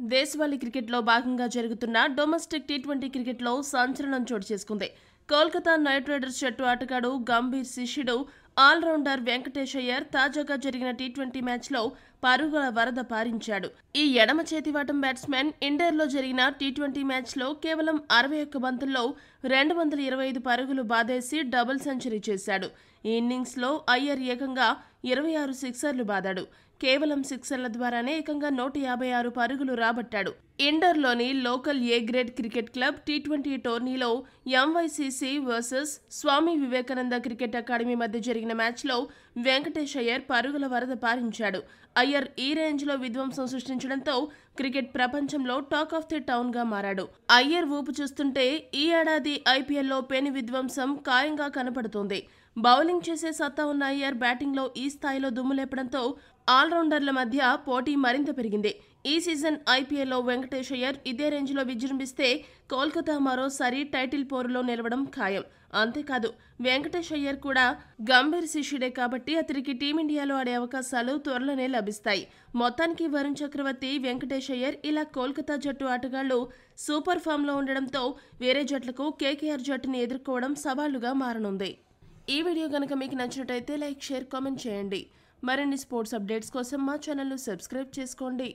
దేశవాళీ క్రికెట్లో భాగంగా జరుగుతున్న డొమెస్టిక్ టీ20 క్రికెట్లో సంచలనం చోటు చేసుకుంది. కోల్కతా నైట్ రైడర్స్ జట్టు ఆటగాడు గంభీర్ శిష్యుడు ఆల్రౌండర్ వెంకటేష్ అయ్యర్ తాజాగా జరిగిన టీ20 మ్యాచ్లో పరుగుల వరద పారించాడు. ఈ ఎడమ చేతివాటం బ్యాట్స్మెన్ ఇండోర్లో జరిగిన టీ20 మ్యాచ్లో కేవలం 61 బంతుల్లో 225 పరుగులు బాదేసి డబుల్ సెంచరీ చేశాడు. ఈ ఇన్నింగ్స్లో అయ్యర్ ఏకంగా 26 సిక్సర్లు బాదాడు. కేవలం సిక్సర్ల ద్వారానే ఏకంగా 156 పరుగులు రాబట్టాడు. ఇండోర్లోని local A grade cricket club టీ20 టోర్నీలో MYCC versus Swami Vivekananda cricket academy మధ్య జరిగిన మ్యాచ్లో వెంకటేష్ అయ్యర్ పరుగుల వరద పారించాడు. అయ్యర్ ఈ రేంజ్లో విధ్వంసం సృష్టించడంతో క్రికెట్ ప్రపంచంలో టాక్ ఆఫ్ ది టౌన్ గా మారాడు. అయ్యర్ ఊపు చూస్తుంటే ఈ ఏడాది ఐపీఎల్లో పెను విధ్వంసం ఖాయంగా కనపడుతోంది. బౌలింగ్ చేసే సత్తా ఉన్న అయ్యర్ బ్యాటింగ్లో ఈ స్థాయిలో దుమ్ము లేపడంతో ఆల్రౌండర్ల మధ్య పోటీ మరింత పెరిగింది. ఈ సీజన్ ఐపీఎల్లో వెంకటేష్ అయ్యర్ ఇదే రేంజ్లో విజృంభిస్తే కోల్కతా మరోసారి టైటిల్ పోరులో నిలవడం ఖాయం. అంతేకాదు, వెంకటేష్ అయ్యర్ కూడా గంభీర్ శిష్యుడే కాబట్టి అతనికి టీమిండియాలో ఆడే అవకాశాలు త్వరలోనే లభిస్తాయి. మొత్తానికి వరుణ్ చక్రవర్తి, వెంకటేష్ అయ్యర్ ఇలా కోల్కతా జట్టు ఆటగాళ్లు సూపర్ ఫామ్లో ఉండడంతో వేరే జట్లకు కేకేఆర్ జట్టుని ఎదుర్కోవడం సవాలుగా మారనుంది. ఈ వీడియో గనక మీకు నచ్చినట్టయితే లైక్, షేర్, కామెంట్ చేయండి. మరిన్ని స్పోర్ట్స్ అప్డేట్స్ కోసం మా ఛానల్ను సబ్స్క్రైబ్ చేసుకోండి.